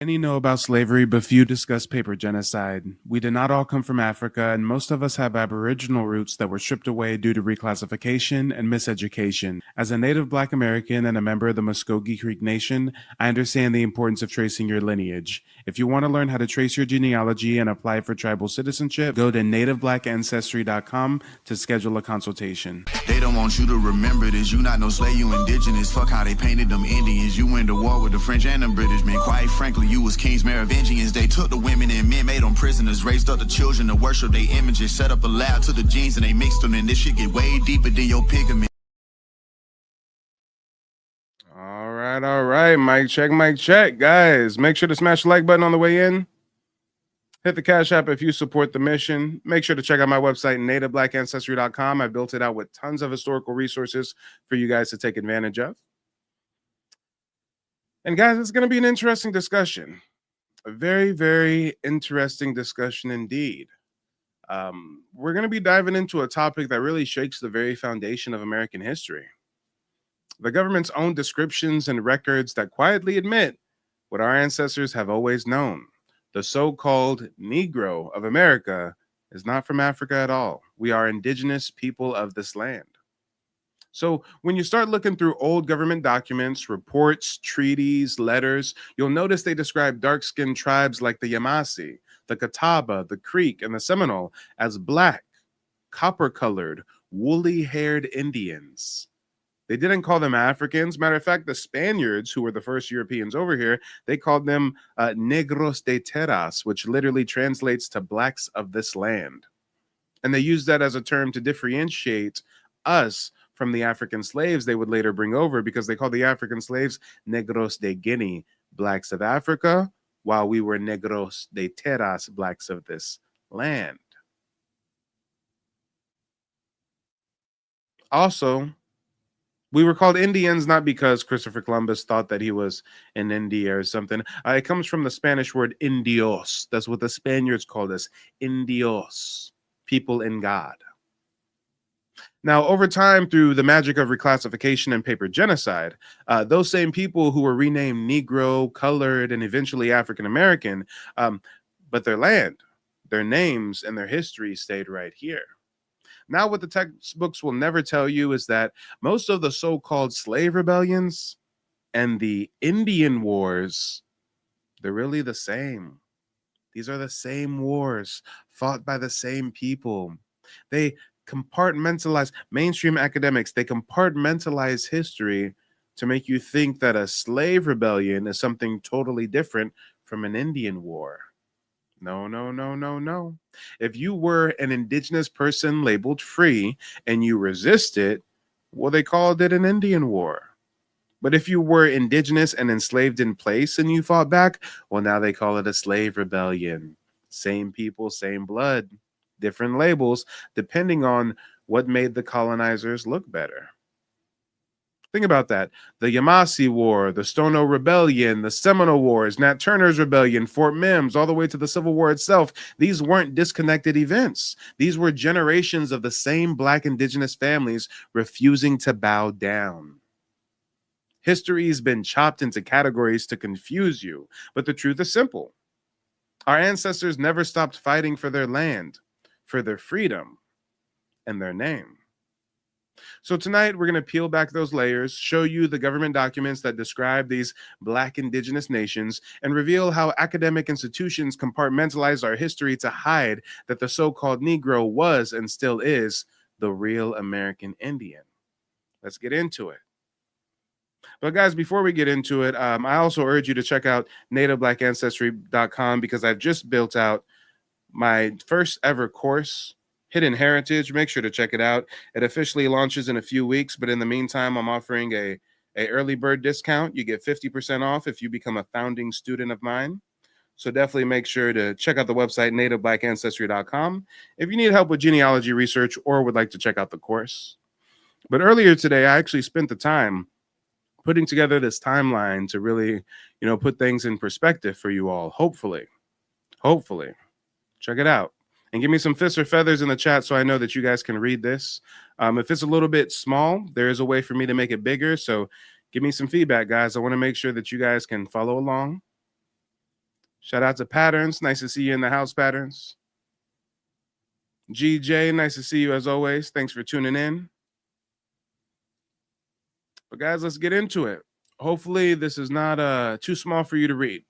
Many know about slavery, but few discuss paper genocide. We did not all come from Africa, and most of us have Aboriginal roots that were stripped away due to reclassification and miseducation. As a native Black American and a member of the Muskogee Creek Nation, I understand the importance of tracing your lineage. If you want to learn how to trace your genealogy and apply for tribal citizenship, go to nativeblackancestry.com to schedule a consultation. They don't want you to remember this. You not no slave, you indigenous. Fuck how they painted them Indians. You went to war with the French and the British, man. Quite frankly, you was kings, Merovingians. They took the women and men, made them prisoners, raised up the children to worship their images, set up a lab to the genes and they mixed them, and this shit get way deeper than your pigment. All right. Mic check, guys. Make sure to smash the like button on the way in. Hit the Cash App if you support the mission. Make sure to check out my website, nativeblackancestry.com. I built it out with tons of historical resources for you guys to take advantage of. And guys, it's going to be an interesting discussion. A very, very interesting discussion indeed. We're going to be diving into a topic that really shakes the very foundation of American history. The government's own descriptions and records that quietly admit what our ancestors have always known. The so-called Negro of America is not from Africa at all. We are indigenous people of this land. So when you start looking through old government documents, reports, treaties, letters, you'll notice they describe dark-skinned tribes like the Yamasee, the Catawba, the Creek, and the Seminole as black, copper-colored, woolly-haired Indians. They didn't call them Africans. Matter of fact, the Spaniards, who were the first Europeans over here, they called them Negros de Terras, which literally translates to blacks of this land. And they used that as a term to differentiate us from the African slaves they would later bring over, because they called the African slaves Negros de Guinea, blacks of Africa, while we were Negros de Terras, blacks of this land. Also, we were called Indians not because Christopher Columbus thought that he was in India or something. It comes from the Spanish word indios. That's what the Spaniards called us, indios, people in God. Now, over time, through the magic of reclassification and paper genocide, those same people who were renamed Negro, colored, and eventually African American, but their land, their names, and their history stayed right here. Now, what the textbooks will never tell you is that most of the so-called slave rebellions and the Indian wars, they're really the same. These are the same wars fought by the same people. They compartmentalize, mainstream academics, they compartmentalize history to make you think that a slave rebellion is something totally different from an Indian war. No. If you were an indigenous person labeled free and you resisted, well, they called it an Indian war. But if you were indigenous and enslaved in place and you fought back, well, now they call it a slave rebellion. Same people, same blood, different labels, depending on what made the colonizers look better. Think about that. The Yamasee War, the Stono Rebellion, the Seminole Wars, Nat Turner's Rebellion, Fort Mims, all the way to the Civil War itself. These weren't disconnected events. These were generations of the same Black indigenous families refusing to bow down. History has been chopped into categories to confuse you, but the truth is simple. Our ancestors never stopped fighting for their land, for their freedom, and their name. So tonight, we're going to peel back those layers, show you the government documents that describe these Black indigenous nations, and reveal how academic institutions compartmentalize our history to hide that the so-called Negro was and still is the real American Indian. Let's get into it. But guys, before we get into it, I also urge you to check out nativeblackancestry.com, because I've just built out my first ever course, Hidden Heritage. Make sure to check it out. It officially launches in a few weeks, but in the meantime, I'm offering a early bird discount. You get 50% off if you become a founding student of mine. So definitely make sure to check out the website, nativeblackancestry.com, if you need help with genealogy research or would like to check out the course. But earlier today, I actually spent the time putting together this timeline to really, put things in perspective for you all. Hopefully, check it out. And give me some fists or feathers in the chat so I know that you guys can read this. If it's a little bit small, there is a way for me to make it bigger. So give me some feedback, guys. I want to make sure that you guys can follow along. Shout out to Patterns. Nice to see you in the house, Patterns. GJ, nice to see you as always. Thanks for tuning in. But guys, let's get into it. Hopefully this is not too small for you to read.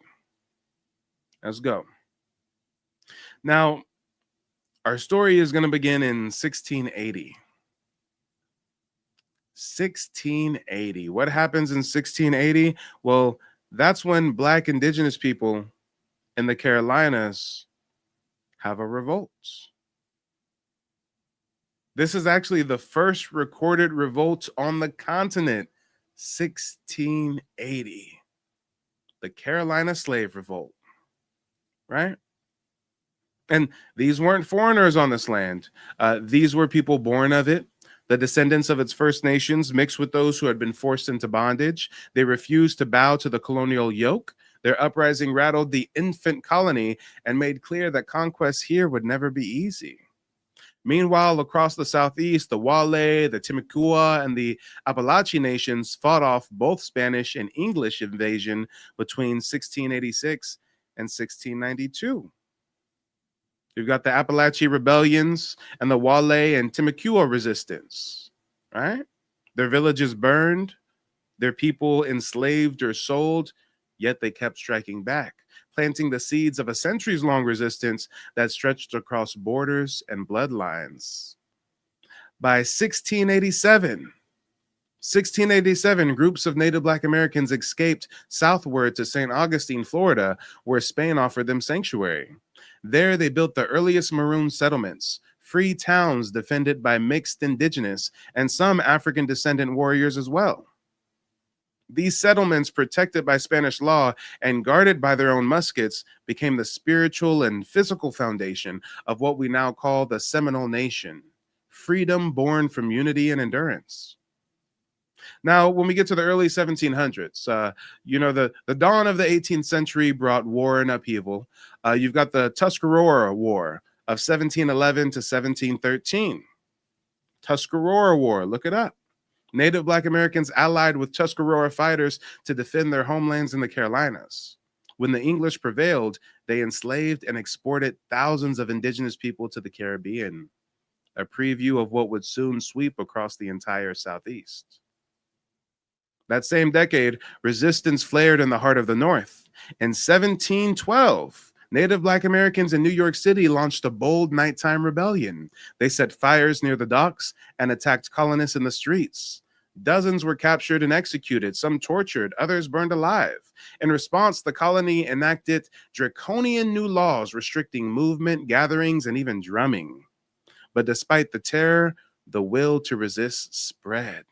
Let's go. Now, our story is going to begin in 1680. 1680. What happens in 1680? Well, that's when Black indigenous people in the Carolinas have a revolt. This is actually the first recorded revolt on the continent. 1680. The Carolina Slave Revolt. Right? And these weren't foreigners on this land. These were people born of it, the descendants of its First Nations mixed with those who had been forced into bondage. They refused to bow to the colonial yoke. Their uprising rattled the infant colony and made clear that conquest here would never be easy. Meanwhile, across the southeast, the Wale, the Timucua, and the Apalachee nations fought off both Spanish and English invasion between 1686 and 1692. You've got the Apalachee rebellions and the Wale and Timucua resistance, right? Their villages burned, their people enslaved or sold, yet they kept striking back, planting the seeds of a centuries-long resistance that stretched across borders and bloodlines. By 1687, groups of Native Black Americans escaped southward to St. Augustine, Florida, where Spain offered them sanctuary. There, they built the earliest maroon settlements, free towns defended by mixed indigenous and some African descendant warriors as well. These settlements, protected by Spanish law and guarded by their own muskets, became the spiritual and physical foundation of what we now call the Seminole Nation, freedom born from unity and endurance. Now, when we get to the early 1700s, the dawn of the 18th century brought war and upheaval. You've got the Tuscarora War of 1711 to 1713. Tuscarora War, look it up. Native Black Americans allied with Tuscarora fighters to defend their homelands in the Carolinas. When the English prevailed, they enslaved and exported thousands of indigenous people to the Caribbean, a preview of what would soon sweep across the entire Southeast. That same decade, resistance flared in the heart of the North. In 1712, Native Black Americans in New York City launched a bold nighttime rebellion. They set fires near the docks and attacked colonists in the streets. Dozens were captured and executed, some tortured, others burned alive. In response, the colony enacted draconian new laws restricting movement, gatherings, and even drumming. But despite the terror, the will to resist spread.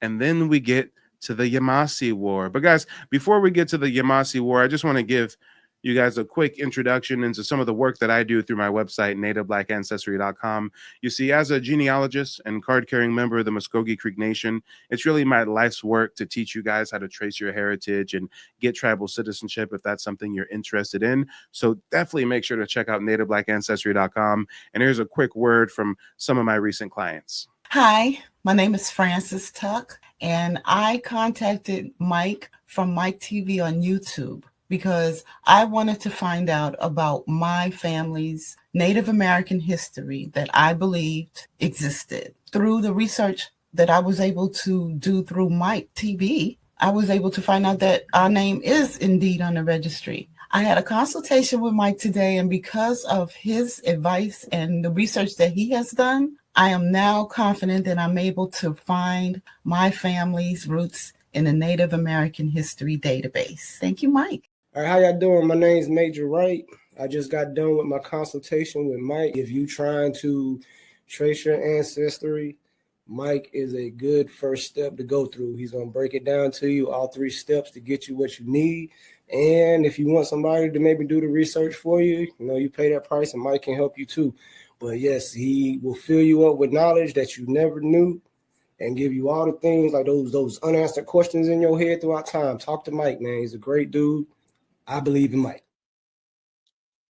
And then we get to the Yamasee War. But guys, before we get to the Yamasee War, I just want to give you guys a quick introduction into some of the work that I do through my website, nativeblackancestry.com. You see, as a genealogist and card-carrying member of the Muskogee Creek Nation, it's really my life's work to teach you guys how to trace your heritage and get tribal citizenship if that's something you're interested in. So definitely make sure to check out nativeblackancestry.com. And here's a quick word from some of my recent clients. Hi, my name is Frances Tuck, and I contacted Mike from Mike TV on YouTube because I wanted to find out about my family's Native American history that I believed existed. Through the research that I was able to do through Mike TV, I was able to find out that our name is indeed on the registry. I had a consultation with Mike today, and because of his advice and the research that he has done, I am now confident that I'm able to find my family's roots in the Native American History database. Thank you, Mike. All right, how y'all doing? My name's Major Wright. I just got done with my consultation with Mike. If you trying to trace your ancestry, Mike is a good first step to go through. He's going to break it down to you, all 3 steps to get you what you need. And if you want somebody to maybe do the research for you, you pay that price and Mike can help you too. But yes, he will fill you up with knowledge that you never knew and give you all the things like those unanswered questions in your head throughout time. Talk to Mike, man. He's a great dude. I believe in Mike.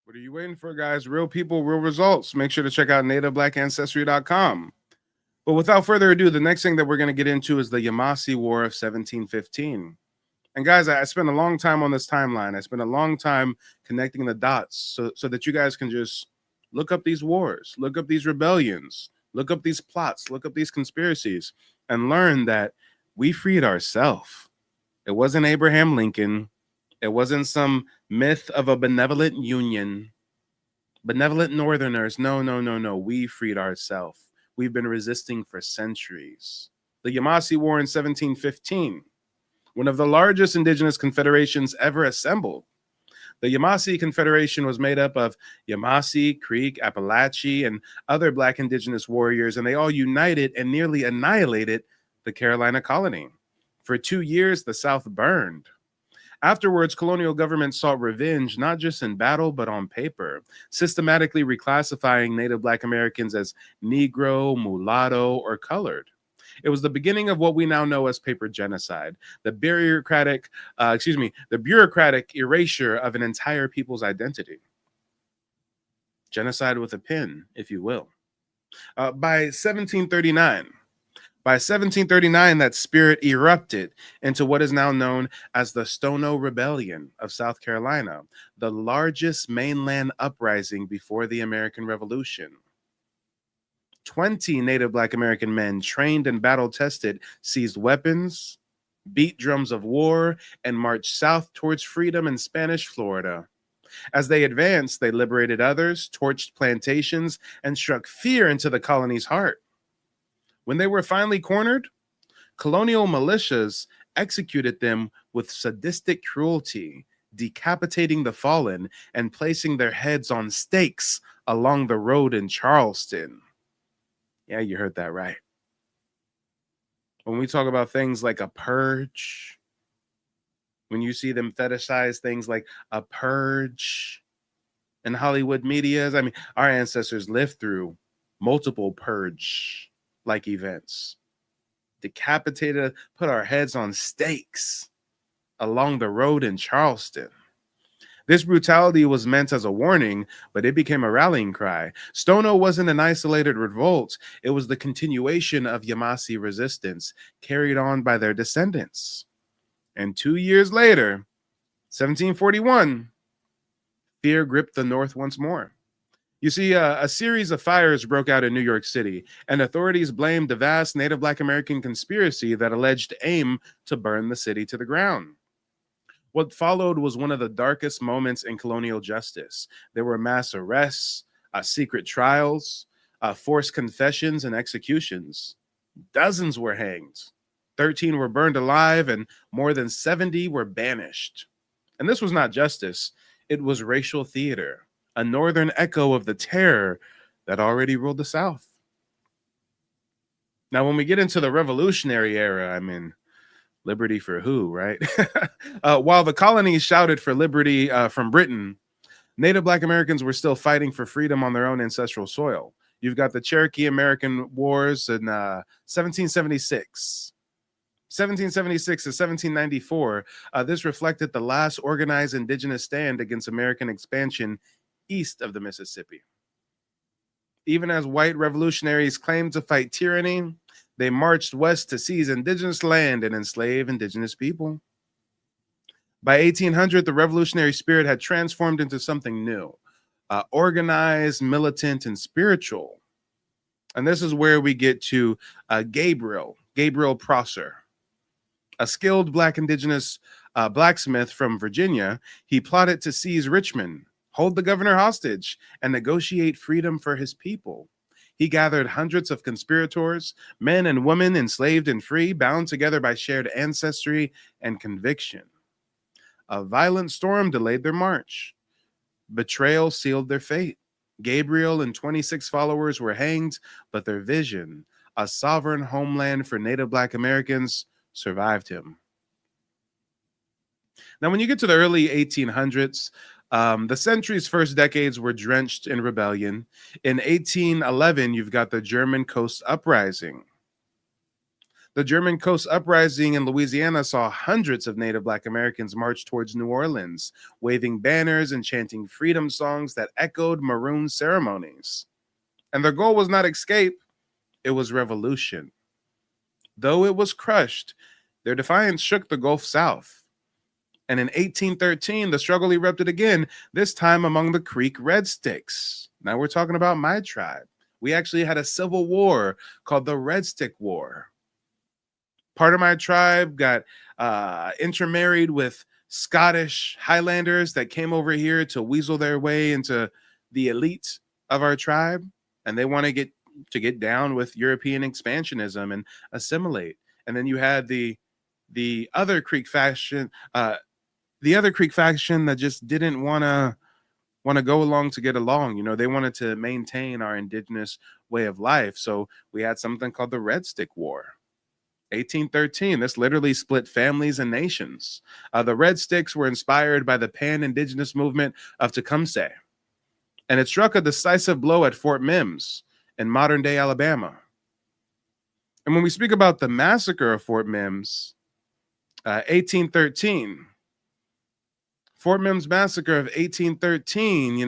What are you waiting for, guys? Real people, real results. Make sure to check out nativeblackancestry.com. But without further ado, the next thing that we're going to get into is the Yamasee War of 1715. And guys, I spent a long time on this timeline. I spent a long time connecting the dots so that you guys can just look up these wars, look up these rebellions, look up these plots, look up these conspiracies, and learn that we freed ourselves. It wasn't Abraham Lincoln. It wasn't some myth of a benevolent union, benevolent Northerners. No, no, no, no. We freed ourselves. We've been resisting for centuries. The Yamasee War in 1715, one of the largest indigenous confederations ever assembled. The Yamasee Confederation was made up of Yamasee, Creek, Appalachee, and other Black indigenous warriors, and they all united and nearly annihilated the Carolina colony. For 2 years, the South burned. Afterwards, colonial governments sought revenge, not just in battle, but on paper, systematically reclassifying Native Black Americans as Negro, mulatto, or colored. It was the beginning of what we now know as paper genocide, the bureaucratic erasure of an entire people's identity. Genocide with a pen, if you will. By 1739, that spirit erupted into what is now known as the Stono Rebellion of South Carolina, the largest mainland uprising before the American Revolution. 20 Native Black American men, trained and battle-tested, seized weapons, beat drums of war, and marched south towards freedom in Spanish Florida. As they advanced, they liberated others, torched plantations, and struck fear into the colony's heart. When they were finally cornered, colonial militias executed them with sadistic cruelty, decapitating the fallen and placing their heads on stakes along the road in Charleston. Yeah, you heard that right. When we talk about things like a purge, when you see them fetishize things like a purge in Hollywood medias, I mean, our ancestors lived through multiple purge-like events. Decapitated, put our heads on stakes along the road in Charleston. This brutality was meant as a warning, but it became a rallying cry. Stono wasn't an isolated revolt. It was the continuation of Yamasee resistance, carried on by their descendants. And 2 years later, 1741, fear gripped the North once more. You see, a series of fires broke out in New York City, and authorities blamed the vast Native Black American conspiracy that alleged aim to burn the city to the ground. What followed was one of the darkest moments in colonial justice. There were mass arrests, secret trials, forced confessions, and executions. Dozens were hanged. 13 were burned alive, and more than 70 were banished. And this was not justice. It was racial theater, a northern echo of the terror that already ruled the South. Now, when we get into the Revolutionary era, I mean, liberty for who, right? While the colonies shouted for liberty from Britain, Native Black Americans were still fighting for freedom on their own ancestral soil. You've got the Cherokee American Wars in 1776. 1776 to 1794, this reflected the last organized indigenous stand against American expansion east of the Mississippi. Even as white revolutionaries claimed to fight tyranny, they marched west to seize indigenous land and enslave indigenous people. By 1800, the revolutionary spirit had transformed into something new, organized, militant, and spiritual. And this is where we get to Gabriel Prosser, a skilled Black indigenous blacksmith from Virginia. He plotted to seize Richmond, hold the governor hostage, and negotiate freedom for his people. He gathered hundreds of conspirators, men and women enslaved and free, bound together by shared ancestry and conviction. A violent storm delayed their march. Betrayal sealed their fate. Gabriel and 26 followers were hanged, but their vision, a sovereign homeland for Native Black Americans, survived him. Now, when you get to the early 1800s, the century's first decades were drenched in rebellion. In 1811, you've got the German Coast Uprising. The German Coast Uprising in Louisiana saw hundreds of Native Black Americans march towards New Orleans, waving banners and chanting freedom songs that echoed Maroon ceremonies. And their goal was not escape, it was revolution. Though it was crushed, their defiance shook the Gulf South. And in 1813, the struggle erupted again, this time among the Creek Red Sticks. Now we're talking about my tribe. We actually had a civil war called the Red Stick War. Part of my tribe got intermarried with Scottish Highlanders that came over here to weasel their way into the elite of our tribe, and they want to get down with European expansionism and assimilate. And then you had the other Creek faction, that just didn't want to go along to get along. You know, they wanted to maintain our indigenous way of life. So we had something called the Red Stick War. 1813, this literally split families and nations. The Red Sticks were inspired by the pan-indigenous movement of Tecumseh, and it struck a decisive blow at Fort Mims in modern-day Alabama. And when we speak about the massacre of Fort Mims, 1813, Fort Mims massacre of 1813,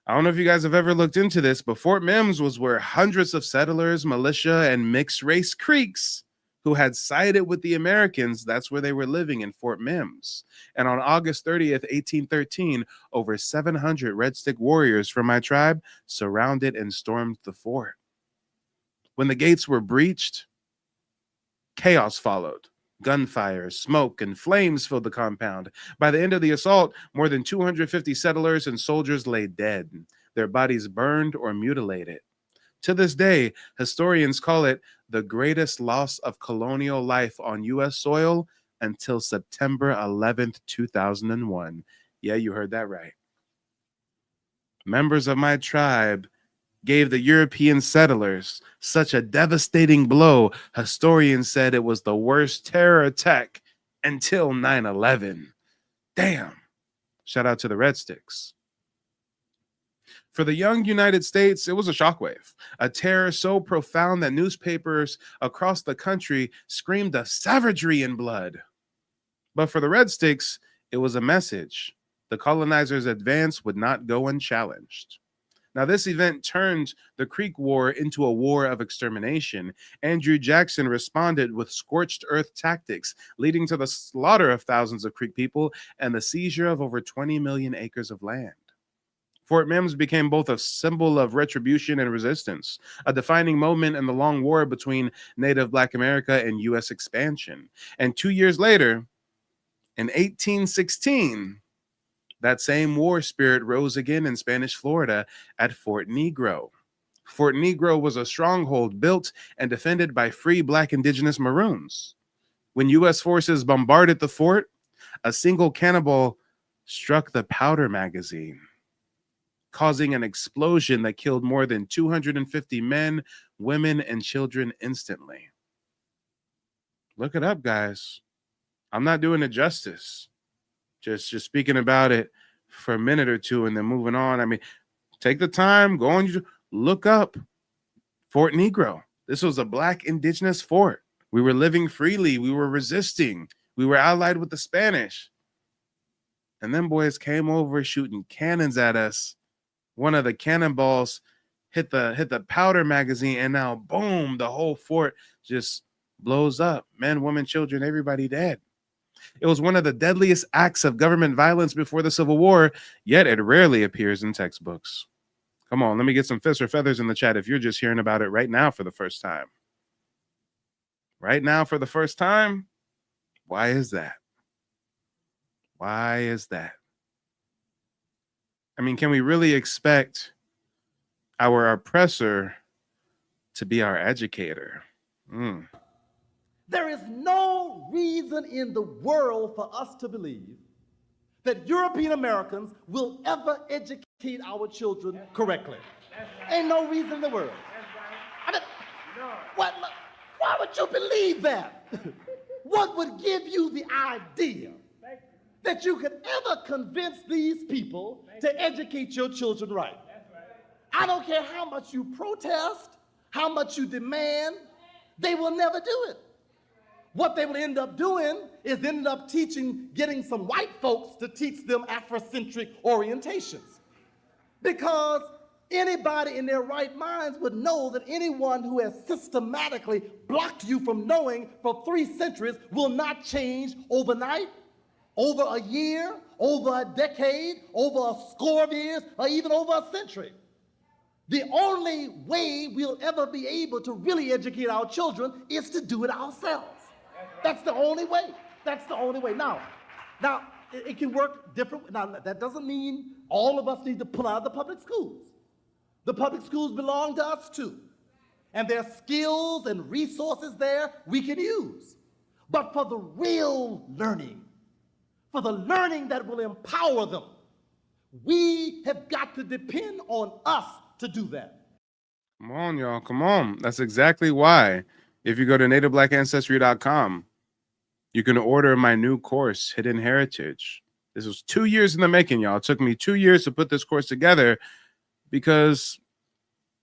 I don't know if you guys have ever looked into this, but Fort Mims was where hundreds of settlers, militia, and mixed race Creeks who had sided with the Americans, that's where they were living, in Fort Mims. And on August 30th, 1813, over 700 Red Stick warriors from my tribe surrounded and stormed the fort. When the gates were breached, chaos followed. Gunfire, smoke, and flames filled the compound. By the end of the assault, more than 250 settlers and soldiers lay dead, their bodies burned or mutilated. To this day, historians call it the greatest loss of colonial life on U.S. soil until September 11th, 2001. Yeah, you heard that right. Members of my tribe gave the European settlers such a devastating blow, historians said it was the worst terror attack until 9/11. Damn. Shout out to the Red Sticks. For the young United States, it was a shockwave, a terror so profound that newspapers across the country screamed of savagery and blood. But for the Red Sticks, it was a message. The colonizers' advance would not go unchallenged. Now, this event turned the Creek War into a war of extermination. Andrew Jackson responded with scorched earth tactics, leading to the slaughter of thousands of Creek people and the seizure of over 20 million acres of land. Fort Mims became both a symbol of retribution and resistance, a defining moment in the long war between Native Black America and U.S. expansion. And 2 years later, in 1816, that same war spirit rose again in Spanish Florida at Fort Negro. Fort Negro was a stronghold built and defended by free Black indigenous Maroons. When U.S. forces bombarded the fort, a single cannonball struck the powder magazine, causing an explosion that killed more than 250 men, women, and children instantly. Look it up, guys. I'm not doing it justice. Just speaking about it for a minute or two and then moving on. I mean, take the time, go on, look up Fort Negro. This was a Black indigenous fort. We were living freely. We were resisting. We were allied with the Spanish. And them boys came over shooting cannons at us. One of the cannonballs hit the powder magazine, and now, boom, the whole fort just blows up. Men, women, children, everybody dead. It was one of the deadliest acts of government violence before the Civil War, yet it rarely appears in textbooks. Come on, let me get some fists or feathers in the chat if you're just hearing about it right now for the first time. Right now for the first time? Why is that? Why is that? I mean, can we really expect our oppressor to be our educator? There is no reason in the world for us to believe that European Americans will ever educate our children correctly. Ain't no reason in the world. I mean, why would you believe that? What would give you the idea that you could ever convince these people to educate your children right? I don't care how much you protest, how much you demand, they will never do it. What they will end up doing is getting some white folks to teach them Afrocentric orientations. Because anybody in their right minds would know that anyone who has systematically blocked you from knowing for 3 centuries will not change overnight. over a year, over a decade, over a score of years, or even over a century. The only way we'll ever be able to really educate our children is to do it ourselves. That's the only way. That's the only way. Now, it can work different. Now, that doesn't mean all of us need to pull out of the public schools. The public schools belong to us too. And there are skills and resources there we can use. But for the real learning, for the learning that will empower them, we have got to depend on us to do that. Come on, y'all. Come on. That's exactly why. If you go to nativeblack.ancestry.com, you can order my new course, Hidden Heritage. This was 2 years in the making, y'all. It took me 2 years to put this course together because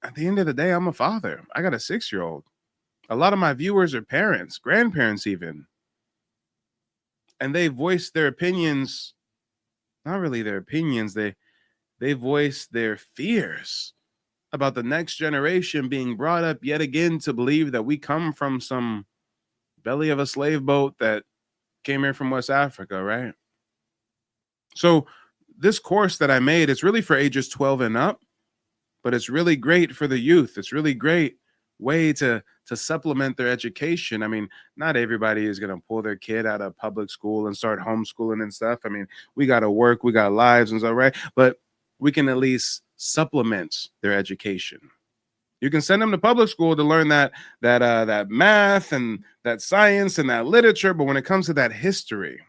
at the end of the day, I'm a father. I got a 6-year-old. A lot of my viewers are parents, grandparents even. And they voice their opinions, not really their opinions, they voice their fears about the next generation being brought up yet again to believe that we come from some belly of a slave boat that came here from West Africa, right? So this course that I made, it's really for ages 12 and up, but it's really great for the youth. It's really great way to supplement their education. I mean, not everybody is going to pull their kid out of public school and start homeschooling and stuff. I mean, we got to work, we got lives and stuff, right? But we can at least supplement their education. You can send them to public school to learn that math and that science and that literature, but when it comes to that history,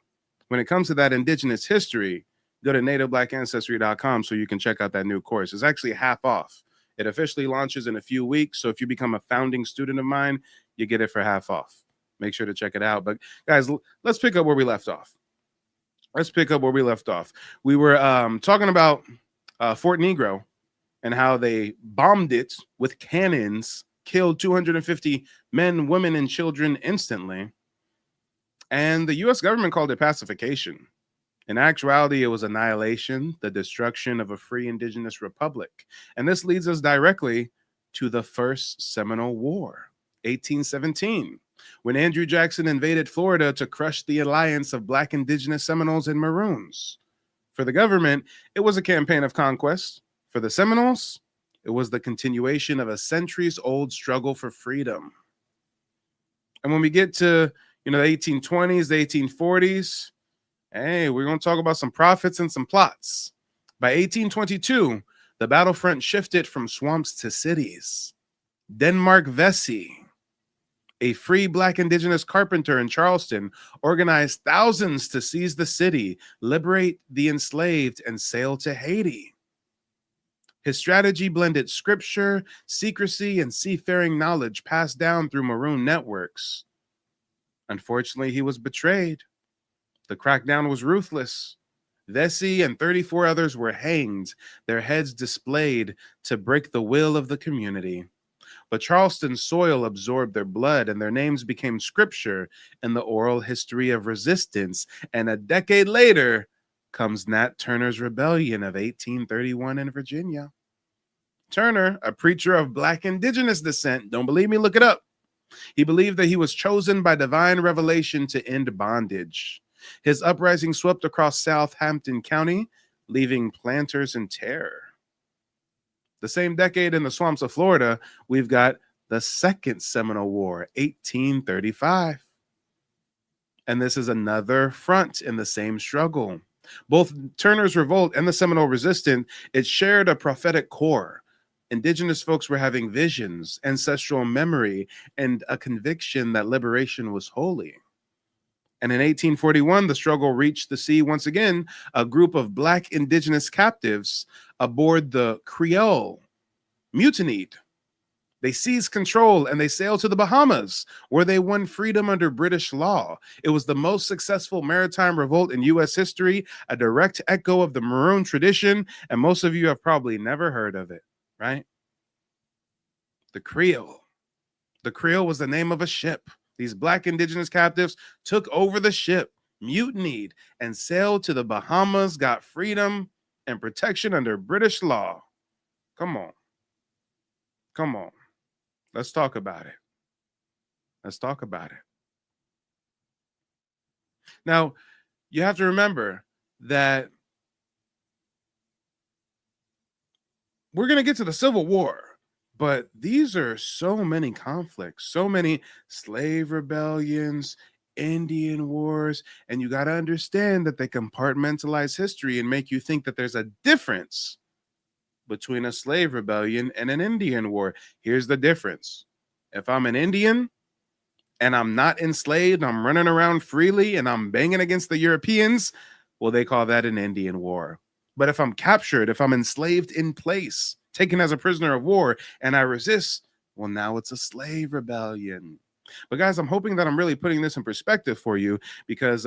when it comes to that indigenous history, go to nativeblack.ancestry.com so you can check out that new course. It's actually half off. It officially launches in a few weeks, so if you become a founding student of mine, you get it for half off. Make sure to check it out. But guys, let's pick up where we left off. We were talking about Fort Negro and how they bombed it with cannons, killed 250 men, women, and children instantly. And the U.S. government called it pacification. In actuality, it was annihilation, the destruction of a free indigenous republic. And this leads us directly to the First Seminole War, 1817, when Andrew Jackson invaded Florida to crush the alliance of Black indigenous Seminoles and Maroons. For the government, it was a campaign of conquest. For the Seminoles, it was the continuation of a centuries-old struggle for freedom. And when we get to, the 1820s, the 1840s, hey, we're going to talk about some prophets and some plots. By 1822, the battlefront shifted from swamps to cities. Denmark Vesey, a free Black indigenous carpenter in Charleston, organized thousands to seize the city, liberate the enslaved, and sail to Haiti. His strategy blended scripture, secrecy, and seafaring knowledge passed down through Maroon networks. Unfortunately, he was betrayed. The crackdown was ruthless. Vesey and 34 others were hanged, their heads displayed to break the will of the community. But Charleston's soil absorbed their blood, and their names became scripture in the oral history of resistance. And a decade later comes Nat Turner's Rebellion of 1831 in Virginia. Turner, a preacher of Black indigenous descent, don't believe me, look it up. He believed that he was chosen by divine revelation to end bondage. His uprising swept across Southampton County, leaving planters in terror. The same decade in the swamps of Florida, we've got the Second Seminole War, 1835. And this is another front in the same struggle. Both Turner's revolt and the Seminole resistance, it shared a prophetic core. Indigenous folks were having visions, ancestral memory, and a conviction that liberation was holy. And in 1841, the struggle reached the sea once again. A group of Black indigenous captives aboard the Creole mutinied. They seized control and they sailed to the Bahamas, where they won freedom under British law. It was the most successful maritime revolt in U.S. history, a direct echo of the Maroon tradition, and most of you have probably never heard of it, right? The Creole. The Creole was the name of a ship. These Black indigenous captives took over the ship, mutinied, and sailed to the Bahamas, got freedom and protection under British law. Come on. Let's talk about it. Now, you have to remember that we're going to get to the Civil War, but these are so many conflicts, so many slave rebellions, Indian wars, and you got to understand that they compartmentalize history and make you think that there's a difference between a slave rebellion and an Indian war. Here's the difference. If I'm an Indian and I'm not enslaved, I'm running around freely and I'm banging against the Europeans, well, they call that an Indian war. But if I'm captured, if I'm enslaved in place, taken as a prisoner of war, and I resist, well, now it's a slave rebellion. But guys, I'm hoping that I'm really putting this in perspective for you, because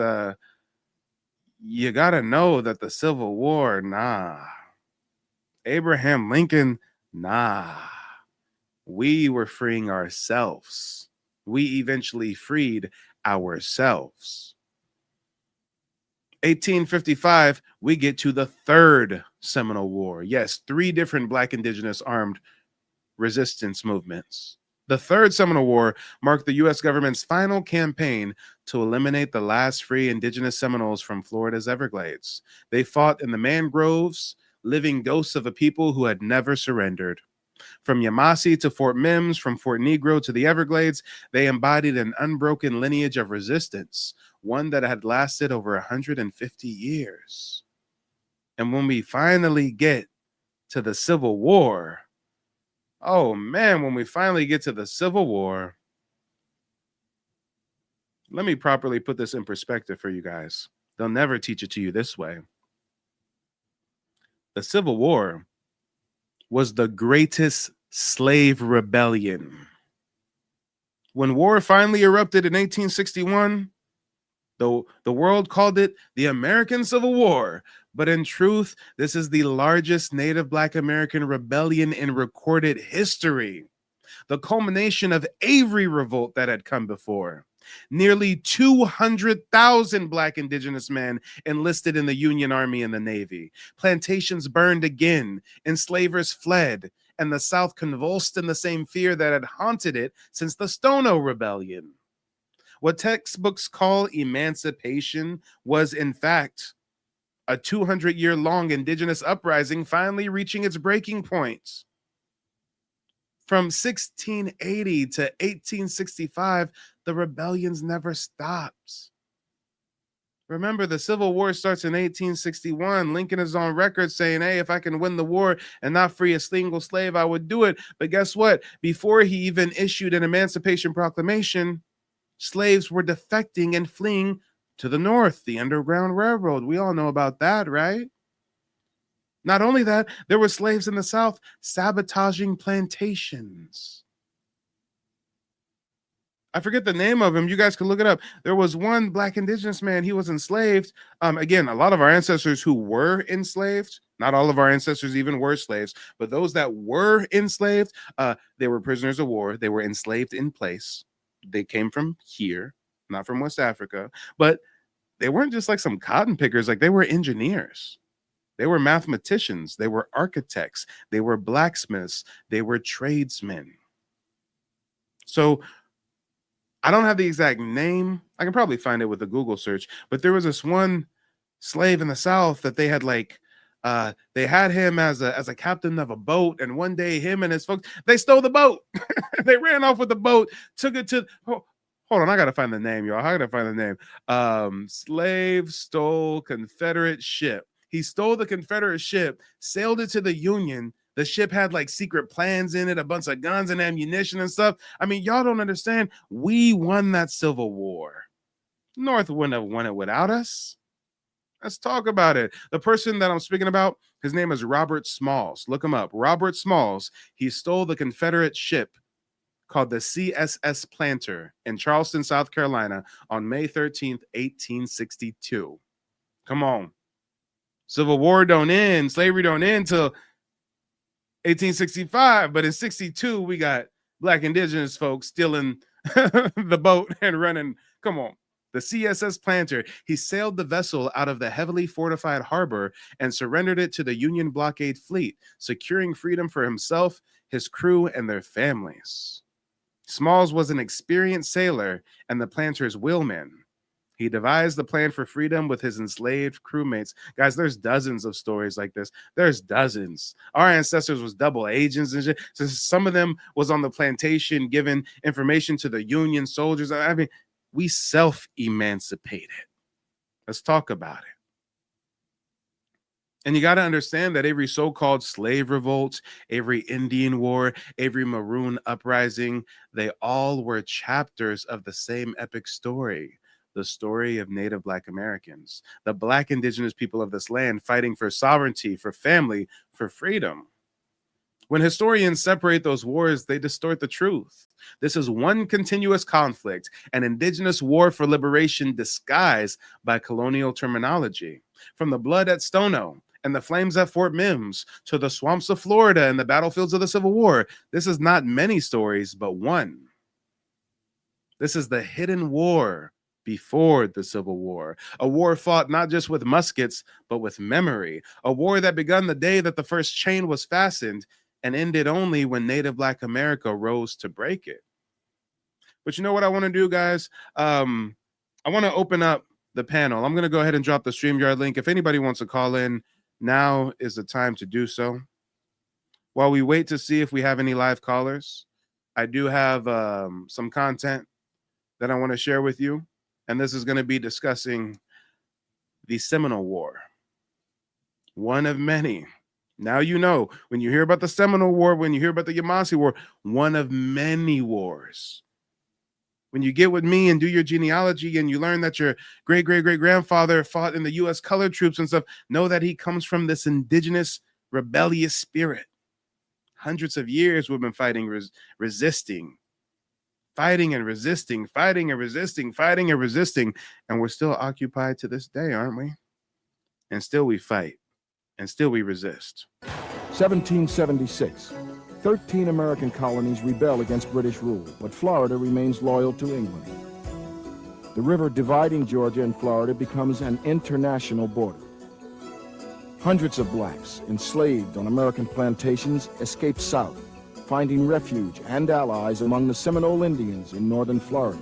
you got to know that the Civil War, nah. Abraham Lincoln, nah. We were freeing ourselves. We eventually freed ourselves. 1855, we get to the third Seminole War. Yes, 3 different Black indigenous armed resistance movements. The third Seminole War marked the U.S. government's final campaign to eliminate the last free indigenous Seminoles from Florida's Everglades. They fought in the mangroves, living ghosts of a people who had never surrendered. From Yamasee to Fort Mims, from Fort Negro to the Everglades, they embodied an unbroken lineage of resistance, one that had lasted over 150 years. And when we finally get to the Civil War, oh man, when we finally get to the Civil War, let me properly put this in perspective for you guys. They'll never teach it to you this way. The Civil War was the greatest slave rebellion. When war finally erupted in 1861, the world called it the American Civil War. But in truth, this is the largest Native Black American rebellion in recorded history, the culmination of every revolt that had come before. Nearly 200,000 Black indigenous men enlisted in the Union Army and the Navy. Plantations burned again, enslavers fled, and the South convulsed in the same fear that had haunted it since the Stono Rebellion. What textbooks call emancipation was, in fact, a 200-year-long indigenous uprising finally reaching its breaking point. From 1680 to 1865, the rebellions never stopped. Remember, the Civil War starts in 1861. Lincoln is on record saying, hey, if I can win the war and not free a single slave, I would do it. But guess what? Before he even issued an Emancipation Proclamation, slaves were defecting and fleeing to the North, the Underground Railroad. We all know about that, right? Not only that, there were slaves in the South sabotaging plantations. I forget the name of him. You guys can look it up. There was one Black indigenous man. He was enslaved. Again, a lot of our ancestors who were enslaved, not all of our ancestors even were slaves, but those that were enslaved, they were prisoners of war. They were enslaved in place. They came from here, not from West Africa, but they weren't just like some cotton pickers. Like, they were engineers. They were mathematicians. They were architects. They were blacksmiths. They were tradesmen. So I don't have the exact name. I can probably find it with a Google search, but there was this one slave in the South that they had they had him as a captain of a boat. And one day him and his folks, they stole the boat. They ran off with the boat, took it to, hold on, I got to find the name, y'all. I got to find the name. Slave stole Confederate ship. He stole the Confederate ship, sailed it to the Union. The ship had like secret plans in it, a bunch of guns and ammunition and stuff. I mean, y'all don't understand. We won that Civil War. North wouldn't have won it without us. Let's talk about it. The person that I'm speaking about, his name is Robert Smalls. Look him up. Robert Smalls. He stole the Confederate ship called the CSS Planter in Charleston, South Carolina on May 13th, 1862. Come on. Civil War don't end. Slavery don't end till 1865. But in 62, we got Black indigenous folks stealing the boat and running. Come on. The CSS Planter, he sailed the vessel out of the heavily fortified harbor and surrendered it to the Union blockade fleet, securing freedom for himself, his crew, and their families. Smalls was an experienced sailor and the Planter's wheelman. He devised the plan for freedom with his enslaved crewmates. Guys, there's dozens of stories like this. There's dozens. Our ancestors was double agents and shit. So some of them was on the plantation giving information to the Union soldiers. I mean, we self-emancipated. Let's talk about it. And you got to understand that every so-called slave revolt, every Indian war, every Maroon uprising, they all were chapters of the same epic story. The story of Native Black Americans, the Black indigenous people of this land fighting for sovereignty, for family, for freedom. When historians separate those wars, they distort the truth. This is one continuous conflict, an indigenous war for liberation disguised by colonial terminology. From the blood at Stono and the flames at Fort Mims to the swamps of Florida and the battlefields of the Civil War, this is not many stories, but one. This is the hidden war before the Civil War, a war fought not just with muskets, but with memory, a war that began the day that the first chain was fastened and ended only when Native Black America rose to break it. But you know what I want to do, guys? I want to open up the panel. I'm going to go ahead and drop the StreamYard link. If anybody wants to call in, now is the time to do so. While we wait to see if we have any live callers, I do have some content that I want to share with you. And this is going to be discussing the Seminole War, one of many. Now you know, when you hear about the Seminole War, when you hear about the Yamasee War, one of many wars. When you get with me and do your genealogy and you learn that your great-great-great-grandfather fought in the U.S. colored troops and stuff, know that he comes from this indigenous rebellious spirit. Hundreds of years we've been fighting, resisting. Fighting and resisting, fighting and resisting, fighting and resisting. And we're still occupied to this day, aren't we? And still we fight. And still we resist. 1776. 13 American colonies rebel against British rule, but Florida remains loyal to England. The river dividing Georgia and Florida becomes an international border. Hundreds of blacks enslaved on American plantations escape south, finding refuge and allies among the Seminole Indians in northern Florida.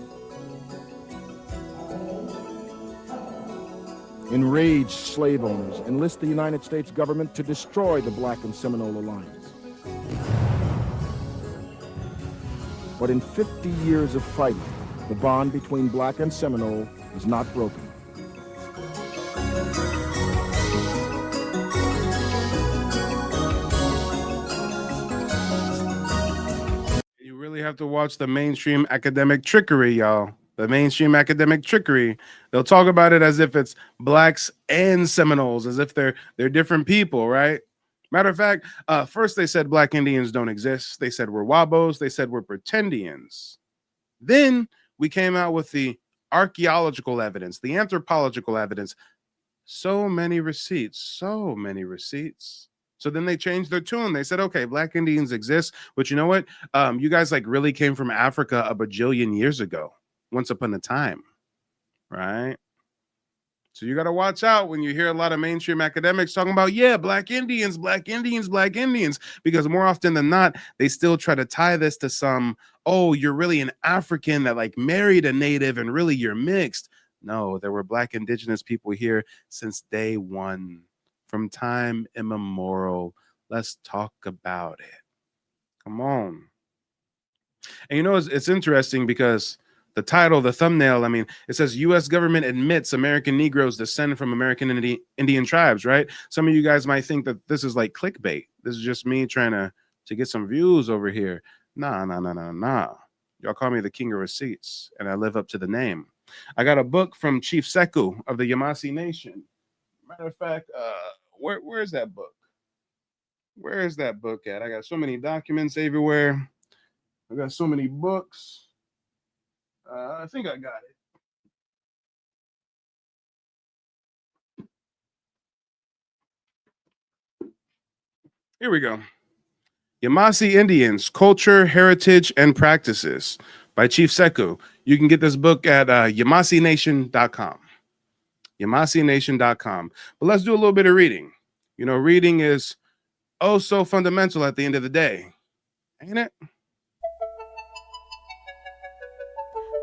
Enraged slave owners enlist the United States government to destroy the Black and Seminole alliance. But in 50 years of fighting, the bond between Black and Seminole is not broken. Have to watch the mainstream academic trickery, y'all. The mainstream academic trickery. They'll talk about it as if it's blacks and Seminoles, as if they're different people, right? Matter of fact, first they said Black Indians don't exist. They said we're Wabos. They said we're pretendians. Then we came out with the archaeological evidence, the anthropological evidence. So many receipts, so many receipts. So then they changed their tune. They said, okay, Black Indians exist, but you know what? You guys like really came from Africa a bajillion years ago, once upon a time, right? So you got to watch out when you hear a lot of mainstream academics talking about, yeah, Black Indians, Black Indians, Black Indians, because more often than not, they still try to tie this to some, oh, you're really an African that like married a native and really you're mixed. No, there were Black indigenous people here since day one. From time immemorial. Let's talk about it. Come on. And you know, it's interesting because the title, the thumbnail, I mean, it says U.S. government admits American Negroes descend from American Indian tribes, right? Some of you guys might think that this is like clickbait. This is just me trying to get some views over here. Nah. Y'all call me the king of receipts, and I live up to the name. I got a book from Chief Sekou of the Yamasee Nation. Matter of fact, where's that book? Where is that book at? I got so many documents everywhere. I got so many books. I think I got it. Here we go. Yamasee Indians, Culture, Heritage, and Practices by Chief Sekou. You can get this book at YamaseeNation.com. YamaseeNation.com. But let's do a little bit of reading. You know, reading is oh so fundamental at the end of the day, ain't it?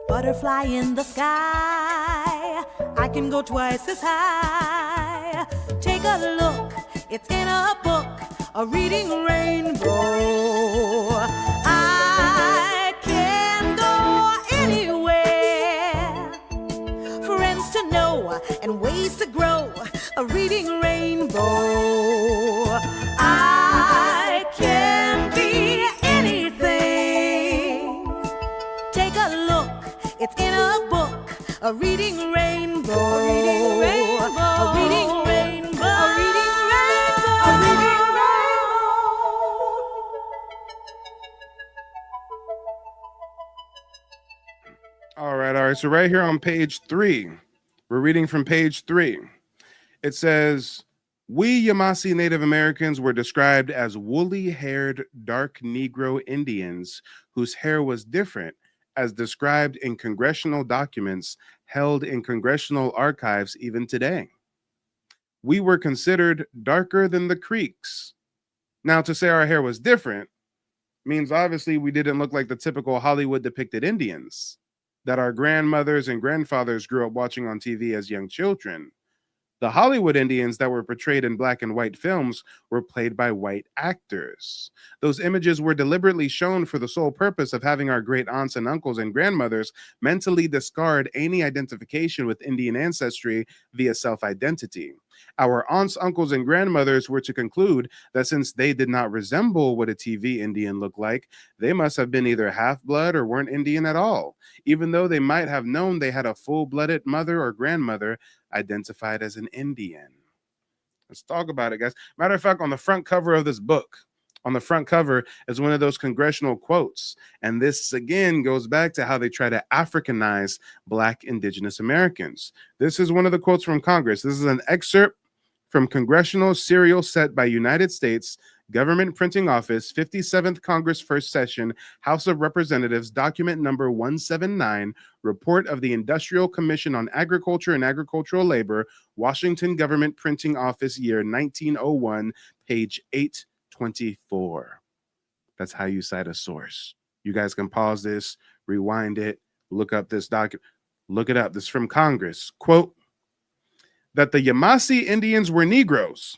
Butterfly in the sky, I can go twice as high. Take a look, it's in a book, a reading rainbow. I can go anywhere, friends to know and ways to grow, a reading rainbow. I can be anything. Take a look, it's in a book, a reading rainbow. A reading rainbow. A reading rainbow. A reading rainbow. A reading rainbow. All right. So right here on page 3, we're reading from page 3. It says, we Yamasee Native Americans were described as woolly-haired, dark Negro Indians whose hair was different, as described in congressional documents held in congressional archives even today. We were considered darker than the Creeks. Now, to say our hair was different means obviously we didn't look like the typical Hollywood depicted Indians that our grandmothers and grandfathers grew up watching on TV as young children. The Hollywood Indians that were portrayed in black and white films were played by white actors. Those images were deliberately shown for the sole purpose of having our great aunts and uncles and grandmothers mentally discard any identification with Indian ancestry via self-identity. Our aunts, uncles, and grandmothers were to conclude that since they did not resemble what a TV Indian looked like, they must have been either half-blood or weren't Indian at all, even though they might have known they had a full-blooded mother or grandmother identified as an Indian. Let's talk about it, guys. Matter of fact, on the front cover of this book, on the front cover is one of those congressional quotes. And this, again, goes back to how they try to Africanize Black Indigenous Americans. This is one of the quotes from Congress. This is an excerpt from Congressional Serial Set by United States Government Printing Office, 57th Congress First Session, House of Representatives, document number 179, Report of the Industrial Commission on Agriculture and Agricultural Labor, Washington Government Printing Office, year 1901, page 824. That's how you cite a source. You guys can pause this, rewind it, look up this document, look it up. This is from Congress. Quote, that the Yamasee Indians were Negroes,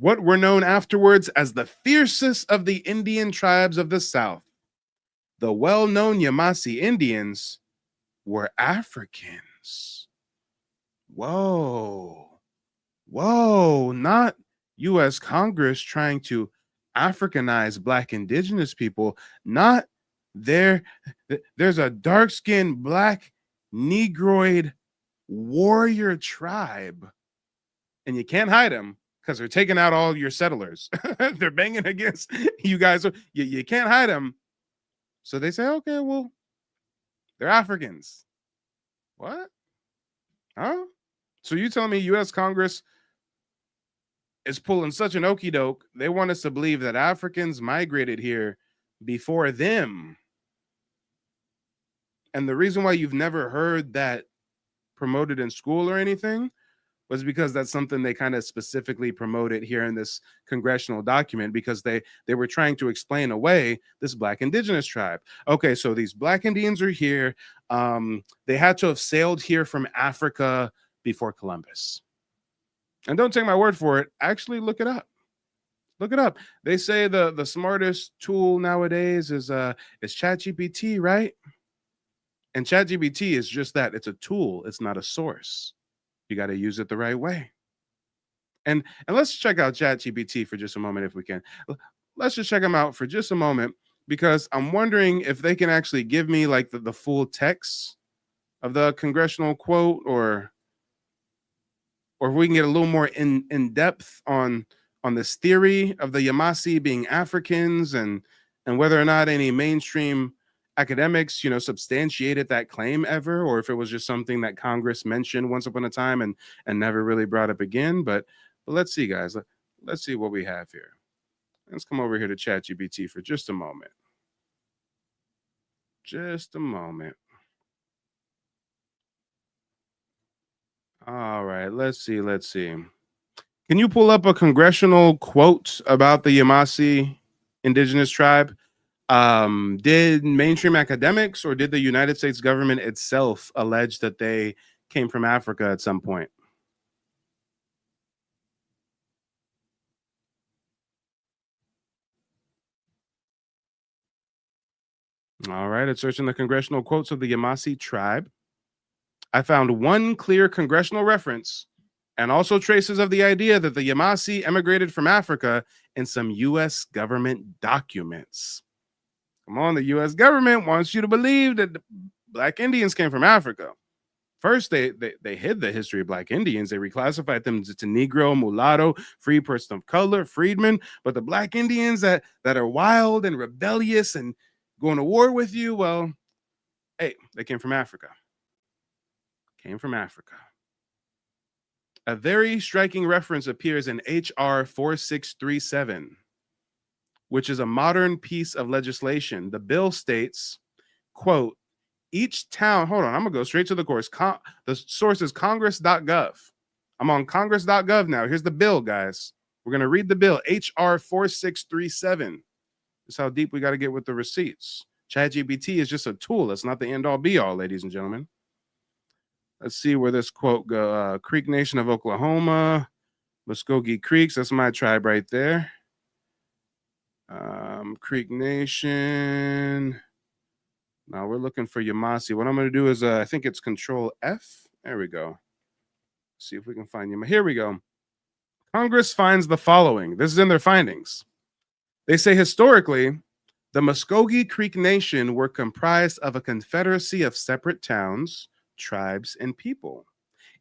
what were known afterwards as the fiercest of the Indian tribes of the South. The well-known Yamasee Indians were Africans. Whoa, not U.S. Congress trying to Africanize Black indigenous people, not there's a dark-skinned Black Negroid warrior tribe, and you can't hide them because they're taking out all your settlers. They're banging against you guys. You can't hide them. So they say, okay, well, they're Africans. What? Huh? So you telling me U.S. Congress is pulling such an okie doke, they want us to believe that Africans migrated here before them. And the reason why you've never heard that promoted in school or anything was because that's something they kind of specifically promoted here in this congressional document, because they were trying to explain away this Black indigenous tribe. Okay, so these Black Indians are here. They had to have sailed here from Africa before Columbus. And don't take my word for it. Actually, look it up. Look it up. They say the smartest tool nowadays is ChatGPT, right? And ChatGPT is just that. It's a tool. It's not a source. You got to use it the right way. And let's check out ChatGPT for just a moment if we can. Let's just check them out for just a moment, because I'm wondering if they can actually give me like the full text of the congressional quote, or if we can get a little more in depth on this theory of the Yamasee being Africans, and whether or not any mainstream academics, substantiated that claim ever, or if it was just something that Congress mentioned once upon a time and never really brought up again. But let's see, guys. Let's see what we have here. Let's come over here to ChatGPT for just a moment. Just a moment. All right, let's see. Can you pull up a congressional quote about the Yamasee indigenous tribe? Did mainstream academics or did the United States government itself allege that they came from Africa at some point. All right, it's searching the congressional quotes of the Yamasee tribe. I found one clear congressional reference and also traces of the idea that the Yamasee emigrated from Africa in some U.S. government documents. Come on, the U.S. government wants you to believe that the Black Indians came from Africa. First, they hid the history of Black Indians. They reclassified them to Negro, mulatto, free person of color, freedmen. But the Black Indians that are wild and rebellious and going to war with you, well, hey, they came from Africa. Came from Africa. A very striking reference appears in H.R. 4637, which is a modern piece of legislation. The bill states, quote, each town, hold on, I'm going to go straight to the course. The source is congress.gov. I'm on congress.gov now. Here's the bill, guys. We're going to read the bill, H.R. 4637. That's how deep we got to get with the receipts. ChatGPT is just a tool. It's not the end-all, be-all, ladies and gentlemen. Let's see where this quote go. Creek Nation of Oklahoma, Muskogee Creeks. That's my tribe right there. Creek Nation. Now we're looking for Yamasee. What I'm going to do is, I think it's Control F. There we go. See if we can find Yamasee. Here we go. Congress finds the following. This is in their findings. They say historically, the Muskogee Creek Nation were comprised of a confederacy of separate towns, tribes, and people.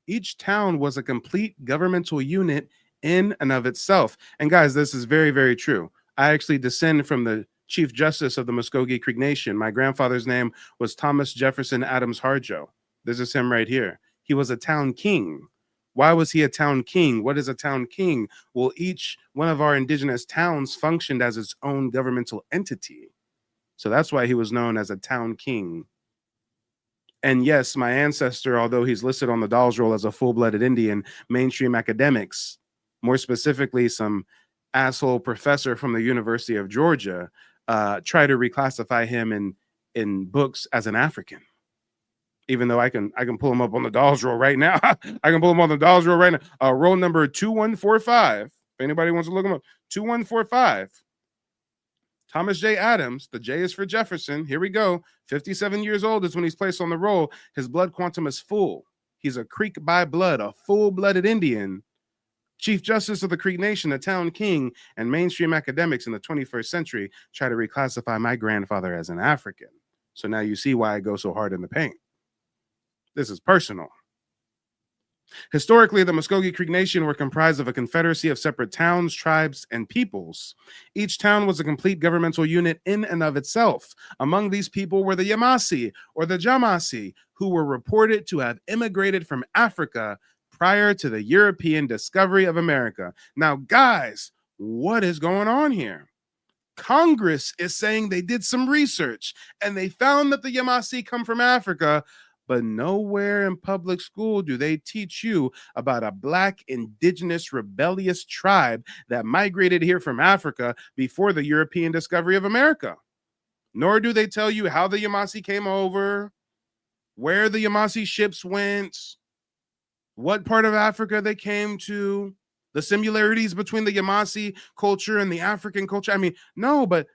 Each town was a complete governmental unit in and of itself. And guys, this is very, very true. I actually descend from the Chief Justice of the Muskogee Creek Nation. My grandfather's name was Thomas Jefferson Adams Harjo. This is him right here. He was a town king. Why was he a town king? What is a town king? Well, each one of our indigenous towns functioned as its own governmental entity. So that's why he was known as a town king. And yes, my ancestor, although he's listed on the Dolls Roll as a full-blooded Indian, mainstream academics, more specifically some asshole professor from the University of Georgia, try to reclassify him in books as an African. Even though I can pull him up on the Dolls Roll right now. I can pull him on the Dolls Roll right now. Roll number 2145. If anybody wants to look him up, 2145. Thomas J. Adams, the J is for Jefferson. Here we go. 57 years old is when he's placed on the roll. His blood quantum is full. He's a Creek by blood, a full-blooded Indian. Chief Justice of the Creek Nation, a town king, and mainstream academics in the 21st century try to reclassify my grandfather as an African. So now you see why I go so hard in the paint. This is personal. Historically, the Muskogee Creek Nation were comprised of a confederacy of separate towns, tribes, and peoples. Each town was a complete governmental unit in and of itself. Among these people were the Yamasee or the Jamasee, who were reported to have immigrated from Africa prior to the European discovery of America. Now, guys, what is going on here? Congress is saying they did some research and they found that the Yamasee come from Africa, but nowhere in public school do they teach you about a Black, indigenous, rebellious tribe that migrated here from Africa before the European discovery of America. Nor do they tell you how the Yamasee came over, where the Yamasee ships went, what part of Africa they came to, the similarities between the Yamasee culture and the African culture. I mean, no, but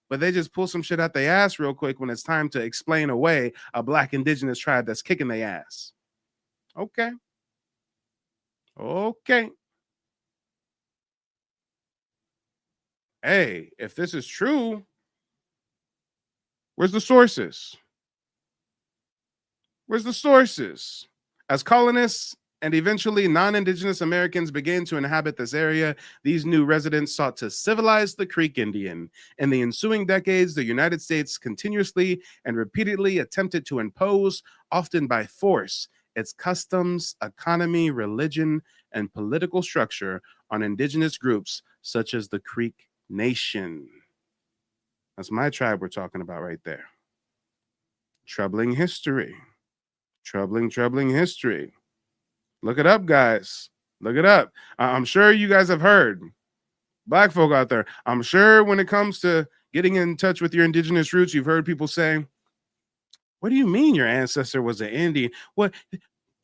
they just pull some shit out their ass real quick when it's time to explain away a Black indigenous tribe that's kicking their ass. Okay. Hey, if this is true, where's the sources? Where's the sources? As colonists and eventually non-indigenous Americans began to inhabit this area, these new residents sought to civilize the Creek Indian. In the ensuing decades, the United States continuously and repeatedly attempted to impose, often by force, its customs, economy, religion, and political structure on indigenous groups such as the Creek Nation. That's my tribe we're talking about right there. Troubling history. Troubling history. Look it up, guys. Look it up. I'm sure you guys have heard, Black folk out there, I'm sure when it comes to getting in touch with your indigenous roots, you've heard people say, what do you mean your ancestor was an Indian? What?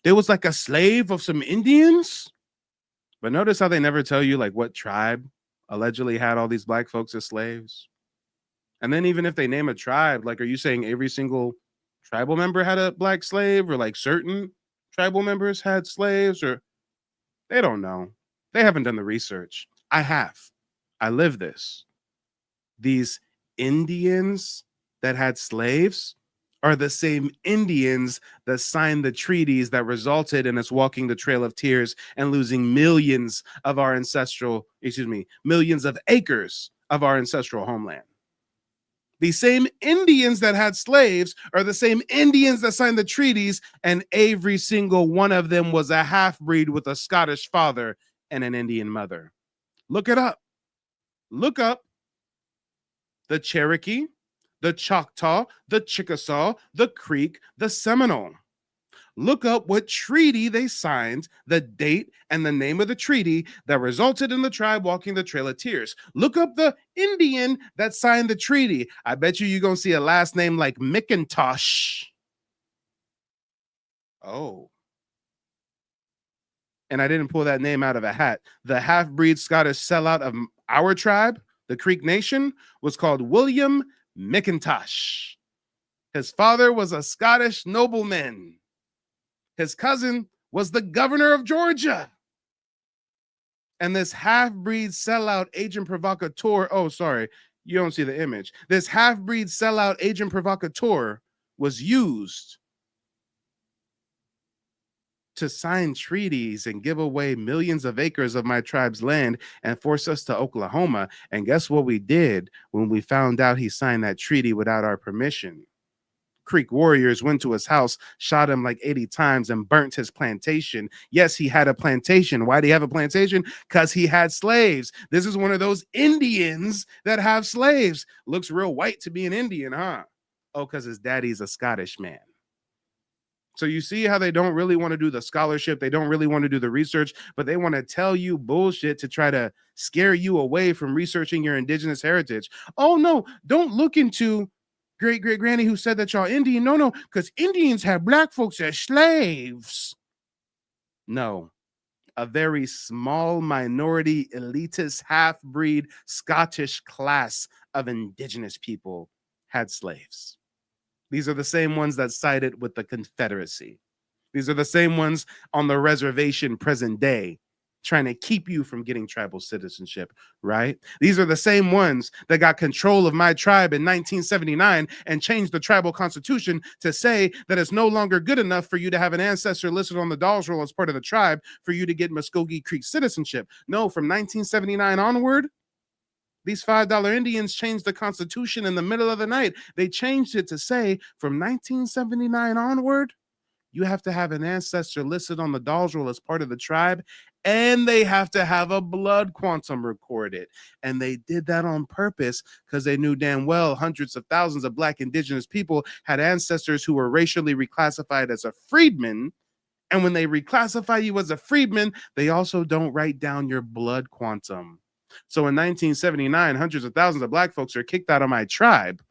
There was like a slave of some Indians. But notice how they never tell you like what tribe allegedly had all these black folks as slaves. And then even if they name a tribe, like, are you saying every single tribal member had a black slave, or like certain tribal members had slaves? Or they don't know. They haven't done the research. I have. I live this. These Indians that had slaves are the same Indians that signed the treaties that resulted in us walking the Trail of Tears and losing millions of millions of acres of our ancestral homeland. The same Indians that had slaves are the same Indians that signed the treaties, and every single one of them was a half-breed with a Scottish father and an Indian mother. Look it up. Look up the Cherokee, the Choctaw, the Chickasaw, the Creek, the Seminole. Look up what treaty they signed, the date, and the name of the treaty that resulted in the tribe walking the Trail of Tears. Look up the Indian that signed the treaty. I bet you're going to see a last name like McIntosh. Oh. And I didn't pull that name out of a hat. The half-breed Scottish sellout of our tribe, the Creek Nation, was called William McIntosh. His father was a Scottish nobleman. His cousin was the governor of Georgia. And this half-breed sellout agent provocateur, oh, sorry, you don't see the image. This half-breed sellout agent provocateur was used to sign treaties and give away millions of acres of my tribe's land and force us to Oklahoma. And guess what we did when we found out he signed that treaty without our permission? Creek warriors went to his house, shot him like 80 times, and burnt his plantation. Yes, he had a plantation. Why did he have a plantation? Because he had slaves. This is one of those Indians that have slaves. Looks real white to be an Indian, huh? Oh, because his daddy's a Scottish man. So you see how they don't really want to do the scholarship. They don't really want to do the research, but they want to tell you bullshit to try to scare you away from researching your indigenous heritage. Oh, no, don't look into great-great-granny who said that y'all Indian. No, because Indians have black folks as slaves. No, a very small minority, elitist, half-breed Scottish class of indigenous people had slaves. These are the same ones that sided with the Confederacy. These are the same ones on the reservation present day, trying to keep you from getting tribal citizenship, right? These are the same ones that got control of my tribe in 1979 and changed the tribal constitution to say that it's no longer good enough for you to have an ancestor listed on the Dawes Roll as part of the tribe for you to get Muskogee Creek citizenship. No, from 1979 onward, these $5 Indians changed the constitution in the middle of the night. They changed it to say from 1979 onward, you have to have an ancestor listed on the Dawes Roll as part of the tribe, and they have to have a blood quantum recorded. And they did that on purpose because they knew damn well hundreds of thousands of Black indigenous people had ancestors who were racially reclassified as a freedman. And when they reclassify you as a freedman, they also don't write down your blood quantum. So in 1979, hundreds of thousands of Black folks are kicked out of my tribe,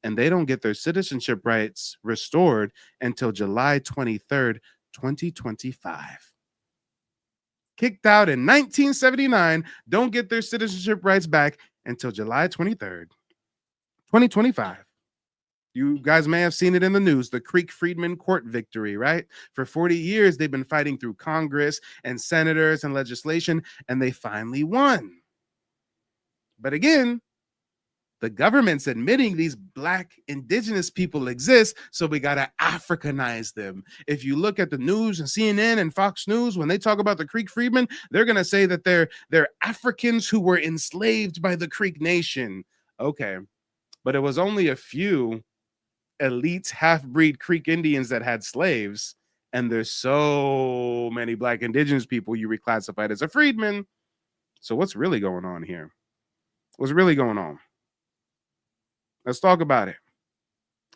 and they don't get their citizenship rights restored until July 23rd, 2025. Kicked out in 1979, don't get their citizenship rights back until July 23rd, 2025. You guys may have seen it in the news, the Creek Freedmen court victory, right? For 40 years, they've been fighting through Congress and senators and legislation, and they finally won. But again, the government's admitting these Black indigenous people exist, so we got to Africanize them. If you look at the news and CNN and Fox News, when they talk about the Creek Freedmen, they're going to say that they're Africans who were enslaved by the Creek Nation. Okay, but it was only a few elite half-breed Creek Indians that had slaves, and there's so many Black indigenous people you reclassified as a freedman. So what's really going on here? What's really going on? Let's talk about it.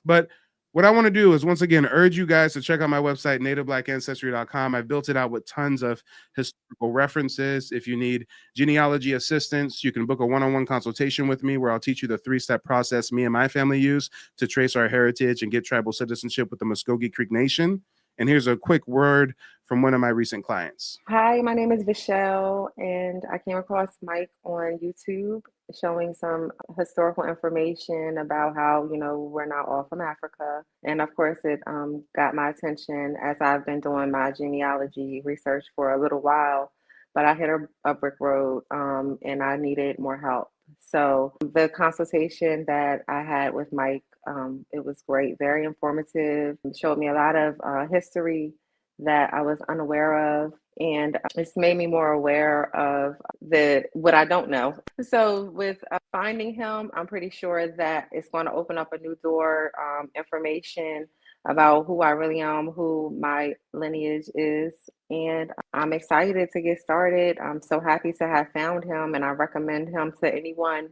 But what I want to do is, once again, urge you guys to check out my website, nativeblackancestry.com. I've built it out with tons of historical references. If you need genealogy assistance, you can book a one-on-one consultation with me where I'll teach you the 3-step process me and my family use to trace our heritage and get tribal citizenship with the Muskogee Creek Nation. And here's a quick word from one of my recent clients. Hi, my name is Vishelle, and I came across Mike on YouTube showing some historical information about how, we're not all from Africa. And of course, it got my attention as I've been doing my genealogy research for a little while, but I hit a brick road and I needed more help. So the consultation that I had with Mike, it was great, very informative, showed me a lot of history that I was unaware of, and it's made me more aware of what I don't know. So with finding him, I'm pretty sure that it's going to open up a new door, information about who I really am, who my lineage is, and I'm excited to get started. I'm so happy to have found him, and I recommend him to anyone